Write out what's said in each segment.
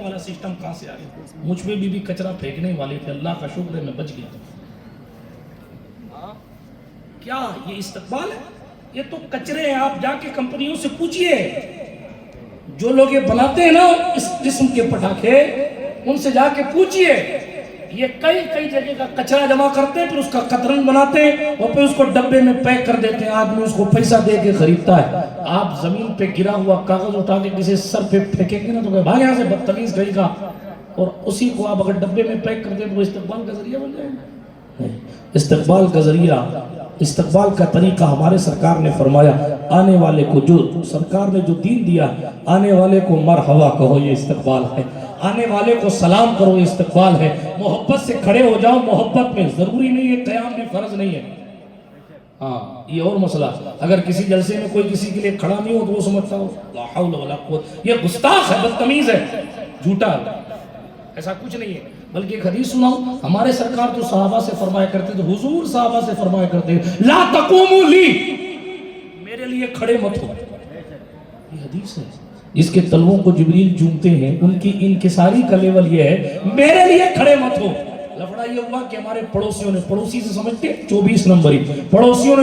والا سسٹم کہاں سے آ گیا؟ مجھ پہ بھی کچرا پھینکنے والے تھے، اللہ کا شکر ہے میں بچ گیا۔ کیا یہ استقبال ہے؟ یہ تو کچرے ہیں۔ آپ جا کے کمپنیوں سے پوچھئے، جو لوگ یہ بناتے ہیں نا اس قسم کے پٹاخے، ان سے جا کے پوچھئے، یہ کئی جگہ کا کچرا جمع کرتے ہیں، پھر اس کا قطرن بناتے ہیں اور پھر اس کو ڈبے میں پیک کر دیتے ہیں، آدمی اس کو پیسہ دے کے خریدتا ہے۔ آپ زمین پہ گرا ہوا کاغذ اٹھا کے کسی سر پہ پھینکیں گے نا تو کہ بھاگ یہاں سے بدتمیز کہیں گا، اور اسی کو آپ اگر ڈبے میں پیک کر دیں تو وہ استقبال کا ذریعہ بن جائے گا۔ استقبال کا ذریعہ، استقبال کا طریقہ ہمارے سرکار نے فرمایا، آنے والے کو جو سرکار نے جو دین دیا، آنے والے کو مرحبا کہو، یہ استقبال ہے۔ آنے والے کو سلام کرو، یہ استقبال ہے۔ محبت سے کھڑے ہو جاؤ، محبت میں ضروری نہیں ہے قیام بھی فرض نہیں ہے۔ ہاں یہ اور مسئلہ، اگر کسی جلسے میں کوئی کسی کے لیے کھڑا نہیں ہو تو وہ سمجھتا ہو لا حول ولا قوت، یہ گستاخ ہے، بدتمیز ہے، جھوٹا ہے۔ ایسا کچھ نہیں ہے، بلکہ ایک حدیث سناؤں، ہمارے سرکار تو صحابہ سے فرمایا کرتے تھے، حضور صحابہ سے فرمایا کرتے تھے، لا تقوموا لی، میرے لیے کھڑے مت ہو۔ یہ حدیث ہے، جس کے تلووں کو جبریل چومتے ہیں، ان کی انکساری کا لیول یہ ہے، میرے لیے کھڑے مت ہو۔ لفڑا یہ ہوا کہ ہمارے پڑوسیوں نے، پڑوسی سے سمجھتے 24 نمبری، پڑوسیوں نے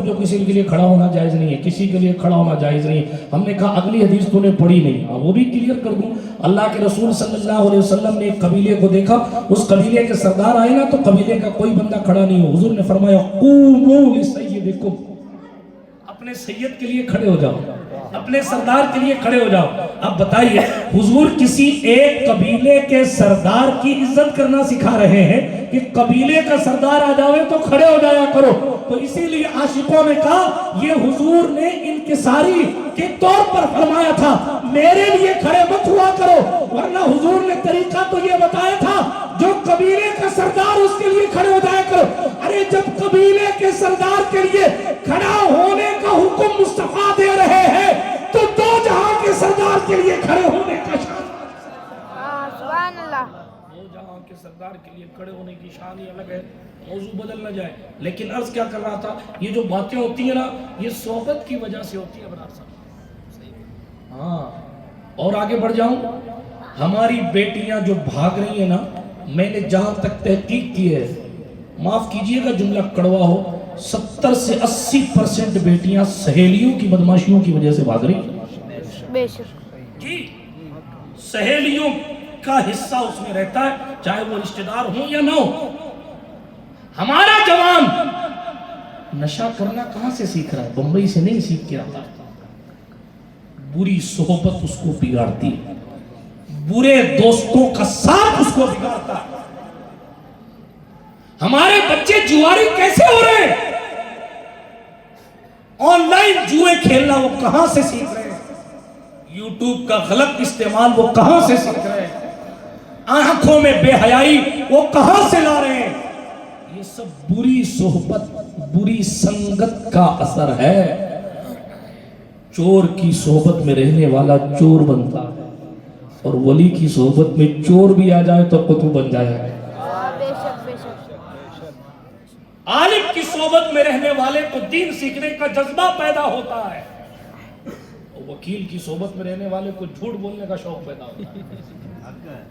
جو کسی کے لیے کھڑا ہونا جائز نہیں ہے، کسی کے لیے کھڑا ہونا جائز نہیں ہے۔ ہم نے کہا اگلی حدیث تو نے پڑھی نہیں، وہ بھی کلیئر کر دوں۔ اللہ کے رسول صلی اللہ علیہ وسلم نے ایک قبیلے کو دیکھا، اس قبیلے کے سردار آئے نا تو قبیلے کا کوئی بندہ کھڑا نہیں ہو، حضور نے فرمایا قوموا لسیدکم، اپنے سید کے لیے کھڑے ہو جاؤ، اپنے سردار کے لیے کھڑے ہو جاؤ۔ اب بتائیے، حضور کسی ایک قبیلے کے سردار کی عزت کرنا سکھا رہے ہیں کہ قبیلے کا سردار آ جاوے تو کھڑے ہو جایا کرو، تو اسی لیے عاشقوں نے کہا یہ حضور نے انکساری کے طور پر فرمایا تھا، میرے لیے کھڑے مت ہوا کرو، ورنہ حضور نے طریقہ تو یہ بتایا تھا جو قبیلے کا سردار اس کے لیے کھڑے ہو جایا کرو۔ ارے جب قبیلے کے سردار کے لیے کھڑا ہونے کا حکم مصطفیٰ دے رہے ہیں تو دو جہاں کے سردار کے لیے کھڑے ہونے کا شان، سبحان اللہ، دو جہاں کے سردار کے لیے کھڑے ہونے کی شان ہی الگ ہے۔ موضوع بدل نہ جائے، لیکن عرض کیا کر رہا تھا، یہ جو باتیں ہوتی ہیں نا یہ صحبت کی وجہ سے ہوتی ہے برادر صاحب۔ ہاں اور آگے بڑھ جاؤں، ہماری بیٹیاں جو بھاگ رہی ہیں نا، میں نے جہاں تک تحقیق کی ہے، معاف کیجئے گا جملہ کڑوا ہو، 70 سے 80% بیٹیاں سہیلیوں کی بدماشیوں کی وجہ سے بھاگ رہی ہیں۔ بے شک جی سہیلیوں کا حصہ اس میں رہتا ہے، چاہے وہ رشتہ دار ہوں یا نہ ہو۔ ہمارا جوان نشہ کرنا کہاں سے سیکھ رہا ہے؟ بمبئی سے نہیں سیکھ کے آتا، بری صحبت اس کو بگاڑتی ہے، برے دوستوں کا ساتھ اس کو بگاڑتا ہے۔ ہمارے بچے جواری کیسے ہو رہے ہیں؟ آن لائن جوئے کھیلنا وہ کہاں سے سیکھ رہے ہیں؟ یوٹیوب کا غلط استعمال وہ کہاں سے سیکھ رہے ہیں؟ آنکھوں میں بے حیائی وہ کہاں سے لا رہے ہیں؟ یہ سب بری صحبت، بری سنگت کا اثر ہے۔ چور کی صحبت میں رہنے والا چور بنتا ہے، اور ولی کی صحبت میں چور بھی آ جائے تو قطب بن جائے گا۔ بے شک بے شک، عالم کی صحبت میں رہنے والے کو دین سیکھنے کا جذبہ پیدا ہوتا ہے، اور وکیل کی صحبت میں رہنے والے کو جھوٹ بولنے کا شوق پیدا ہوتا ہے۔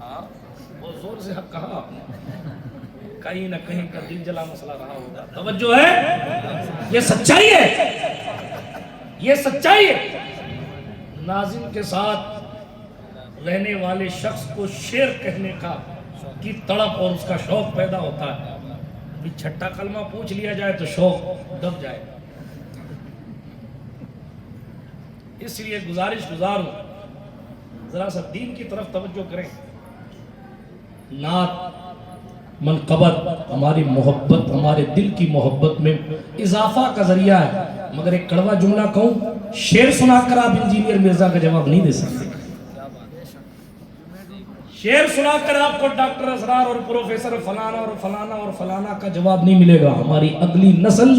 بہت زور سے حق کہا آپ نے، کہیں نہ کہیں کا دل جلا مسئلہ رہا ہوگا۔ توجہ ہے، یہ سچائی ہے، یہ سچائی ہے۔ ناظم کے ساتھ رہنے والے شخص کو شعر کہنے کی تڑپ اور اس کا شوق پیدا ہوتا ہے، ابھی چھٹا کلمہ پوچھ لیا جائے تو شوق دب جائے۔ اس لیے گزار ہوں ذرا سا دین کی طرف توجہ کریں۔ نعت منقبت ہماری محبت، ہمارے دل کی محبت میں اضافہ کا ذریعہ ہے، مگر ایک کڑوا جملہ کہوں، شعر سنا کر آپ انجینئر مرزا کا جواب نہیں دے سکتے، شعر سنا کر آپ کو ڈاکٹر اسرار اور پروفیسر فلانا اور فلانا اور فلانا کا جواب نہیں ملے گا۔ ہماری اگلی نسل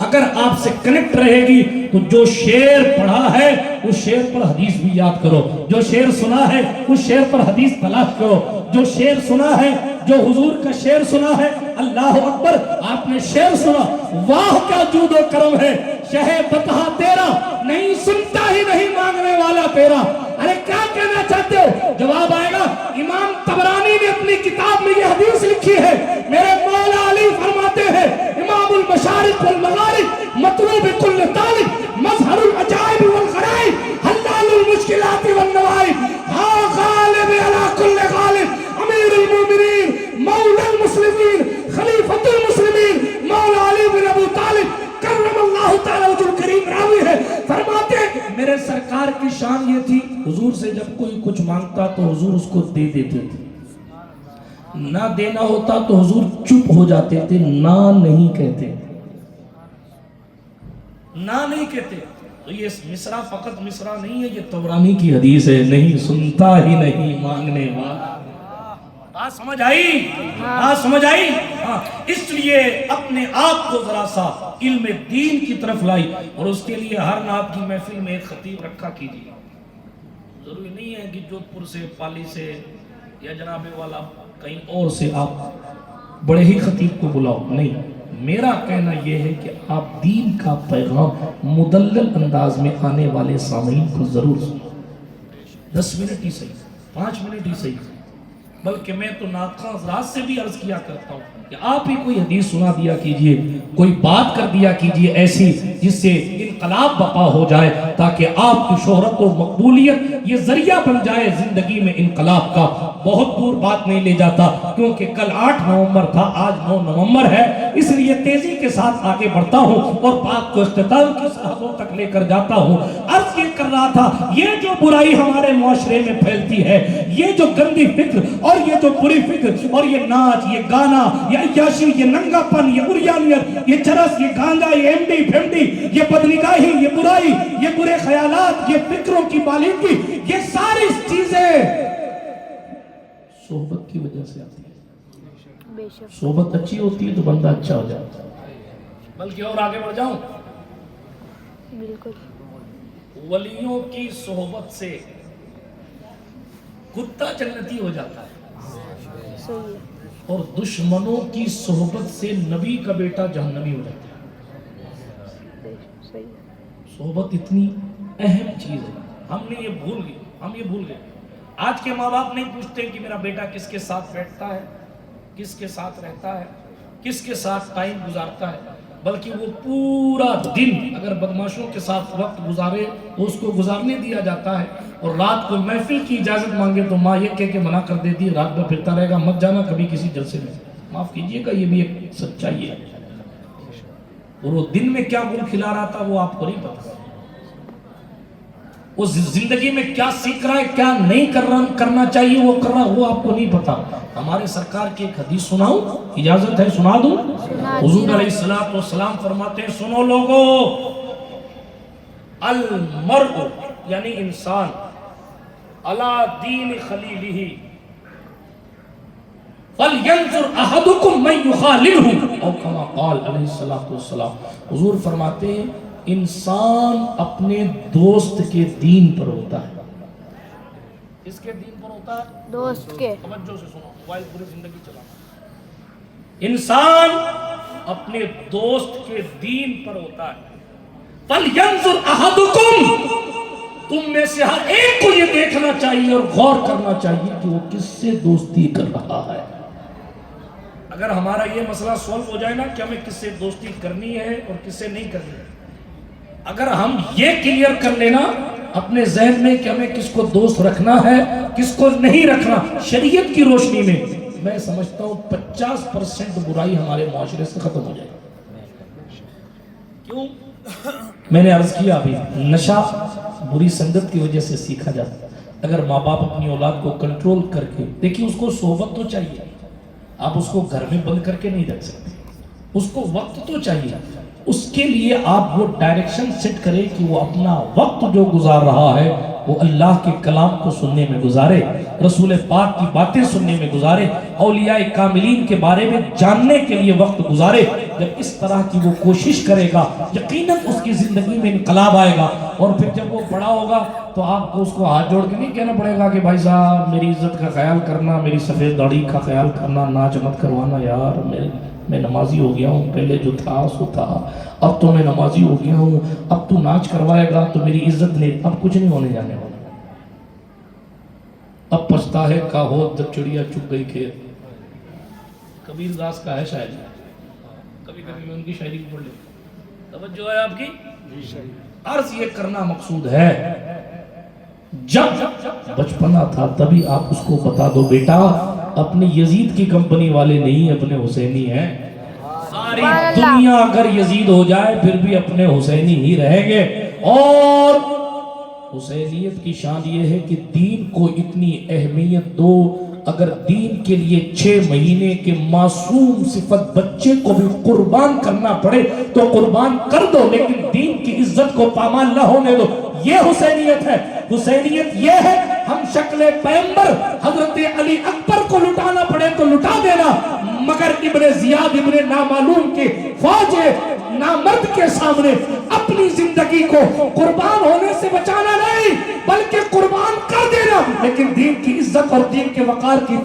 اگر آپ سے کنیکٹ رہے گی تو جو شعر پڑھا ہے اس شعر پر حدیث بھی یاد کرو، جو شعر سنا ہے اس شعر پر حدیث تلاش کرو، جو شعر سنا ہے، جو حضور کا شعر سنا ہے، اللہ اکبر، آپ نے شعر سنا، واہ کیا جود و کرم ہے، شہ بتہا تیرا، نہیں سنتا ہی نہیں مانگنے والا تیرا، ارے کیا کہنا چاہتے ہو؟ جواب آئے گا امام طبرانی نے اپنی کتاب میں یہ حدیث لکھی ہے، میرے مولا علی فرماتے ہیں امام المشارق والمغارب مطلوب کل طالب مظہر العجائب والغرائب حلال المشکلات والنوائب ہاں غالب علی کل غالب امیر المومنین مولا المسلمین خلیفۃ المسلمین مولا علی بن ابو طالب کرم اللہ تعالی وجہ کریم راوی ہے، فرماتے ہیں میرے سرکار کی شان یہ تھی حضور سے جب کوئی کچھ مانگتا تو حضور اس کو دے دیتے تھے، نہ دینا ہوتا تو حضور چپ ہو جاتے تھے، نہ نہیں کہتے، نہ نہیں کہتے۔ تو یہ مصرع فقط مصرع نہیں ہے، یہ طبرانی کی حدیث ہے، نہیں سنتا ہی نہیں مانگنے والا۔ بات سمجھ آئی؟ بات سمجھ آئی؟ ہاں، اس لیے اپنے آپ کو ذرا سا علم دین کی طرف لائی، اور اس کے لیے ہر نعت کی محفل میں ایک خطیب رکھا کیجیے۔ ضروری نہیں ہے کہ جودھ پور سے، پالی سے یا جناب والا کہیں اور سے آپ بڑے ہی خطیب کو بلاؤ، نہیں، میرا کہنا یہ ہے کہ آپ دین کا پیغام مدلل انداز میں آنے والے سامعین کو ضرور سنو، 10 منٹ ہی صحیح، 5 منٹ ہی صحیح، بلکہ میں تو نعت خواں حضرات سے بھی عرض کیا کرتا ہوں کہ آپ ہی کوئی حدیث سنا دیا کیجئے، کوئی بات کر دیا کیجئے ایسی جس سے انقلاب بپا ہو جائے، تاکہ آپ کی شہرت و مقبولیت یہ ذریعہ بن جائے زندگی میں انقلاب کا۔ بہت دور بات نہیں لے جاتا، کیونکہ کل 8 نومبر تھا، آج 9 نومبر ہے، اس لیے تیزی کے ساتھ آگے بڑھتا ہوں اور بات کو اختتام کی سرحدوں تک لے کر جاتا ہوں۔ عرض یہ کر رہا تھا، یہ جو برائی ہمارے معاشرے میں پھیلتی ہے، یہ جو گندی فکر اور یہ جو بری فکر اور یہ ناچ، یہ گانا، یہ عیاشی، یہ ننگا پن، یہ عریانیت، یہ چرس، یہ گانجا، یہ ایم ڈی پھیمڈی، یہ بدنگاہی، یہ برائی، یہ برے خیالات، یہ فکروں کی بالندگی، یہ ساری چیزیں صحبت کی وجہ سے آتی ہے۔ بے شک صحبت اچھی ہوتی ہے تو بندہ اچھا ہو جاتا ہے۔ بلکہ اور آگے بڑھ جاؤں، بالکل ولیوں کی صحبت سے کتا جنتی ہو جاتا ہے، صحیح ہے، اور دشمنوں کی صحبت سے نبی کا بیٹا جہنمی ہو جاتا ہے۔ صحیح ہے، صحبت اتنی اہم چیز ہے، ہم نے یہ بھول گئے، ہم یہ بھول گئے۔ آج کے ماں باپ نہیں پوچھتے کہ میرا بیٹا کس کے ساتھ بیٹھتا ہے، کس کے ساتھ رہتا ہے، کس کے ساتھ ٹائم گزارتا ہے، بلکہ وہ پورا دن اگر بدماشوں کے ساتھ وقت گزارے تو اس کو گزارنے دیا جاتا ہے، اور رات کو محفل کی اجازت مانگے تو ماں یہ کہہ کے منع کر دیتی ہے رات میں پھرتا رہے گا، مت جانا کبھی کسی جلسے میں۔ معاف کیجئے گا، یہ بھی ایک سچائی ہے، اور وہ دن میں کیا گل کھلا رہا تھا وہ آپ کو نہیں پتا، وہ زندگی میں کیا سیکھ رہا ہے، کیا نہیں کرنا چاہیے وہ کر رہا وہ آپ کو نہیں پتا۔ ہمارے سرکار کی ایک حدیث سناؤں، اجازت ہے سنا دوں؟ حضور علیہ السلام فرماتے ہیں، سنو لوگو، المرء یعنی انسان علی دین خلیلہ فَلْيَنْظُرْ أَحَدُكُمْ مَنْ يُخَالِلْهُ او کما قال علیہ السلام۔ حضور فرماتے ہیں انسان اپنے دوست کے دین پر ہوتا ہے۔ کس کے دین پر ہوتا ہے؟ دوست کے۔ توجہ سے سنو، موبائل پوری زندگی چلانا۔ انسان اپنے دوست کے دین پر ہوتا ہے۔ فَلْيَنْظُرْ أَحَدُكُمْ، تم میں سے ہر ایک کو یہ دیکھنا چاہیے اور غور کرنا چاہیے کہ وہ کس سے دوستی کر رہا ہے۔ اگر ہمارا یہ مسئلہ سولو ہو جائے نا کہ ہمیں کس سے دوستی کرنی ہے اور کس سے نہیں کرنی ہے، اگر ہم یہ کلیئر کر لینا اپنے ذہن میں کہ ہمیں کس کو دوست رکھنا ہے کس کو نہیں رکھنا شریعت کی روشنی میں سمجھتا ہوں 50% برائی ہمارے معاشرے سے ختم ہو جائے گی۔ کیوں؟ میں نے عرض کیا ابھی، نشہ بری سنگت کی وجہ سے سیکھا جاتا ہے۔ اگر ماں باپ اپنی اولاد کو کنٹرول کر کے، دیکھیں اس کو صحبت تو چاہیے، آپ اس کو گھر میں بند کر کے نہیں رکھ سکتے، اس کو وقت تو چاہیے، اس کے لیے آپ وہ ڈائریکشن سیٹ کریں کہ وہ اپنا وقت جو گزار رہا ہے وہ اللہ کے کلام کو سننے میں گزارے، رسول پاک کی باتیں سننے میں گزارے، اولیاء کاملین کے بارے میں جاننے کے لیے وقت گزارے۔ جب اس طرح کی وہ کوشش کرے گا یقیناً اس کی زندگی میں انقلاب آئے گا، اور پھر جب وہ بڑا ہوگا تو آپ کو اس کو ہاتھ جوڑ کے نہیں کہنا پڑے گا کہ بھائی صاحب میری عزت کا خیال کرنا، میری سفید داڑھی کا خیال کرنا، ناچ مت کروانا یار، میں نمازی ہو گیا ہوں، پہلے جو تھا سو تھا، اب تو میں نمازی ہو گیا ہوں، اب تو ناچ کروائے گا تو میری عزت نہیں، اب کچھ نہیں ہونے جانے والا۔ اب پچھتا ہے کا ہو جب چڑیا چگ گئی کھیت. کبیر داس کا ہے شاعری, کبھی کبھی میں ان کی شاعری کو پڑھ لیتا ہوں. توجہ ہے آپ کی؟ عرض یہ کرنا مقصود ہے, جب بچپنا تھا تبھی آپ اس کو بتا دو بیٹا اپنے یزید کی کمپنی والے نہیں, اپنے حسینی ہیں. ساری دنیا اگر یزید ہو جائے پھر بھی اپنے حسینی ہی رہیں گے. اور حسینیت کی شان یہ ہے کہ دین کو اتنی اہمیت دو, اگر دین کے لیے 6 مہینے کے معصوم صفت بچے کو بھی قربان کرنا پڑے تو قربان کر دو, لیکن دین کی عزت کو پامال نہ ہونے دو. یہ حسینیت ہے. حسینیت یہ ہے ہم شکل پیغمبر حضرت علی اکبر کو لٹانا پڑے تو لٹا دینا, مگر ابن زیاد ابن نامعلوم کے فوج نامرد کے سامنے اپنی زندگی کو قربان ہونے سے بچانا نہیں بلکہ قربان کر دینا, لیکن دین کی عزت اور دین کے وقار کی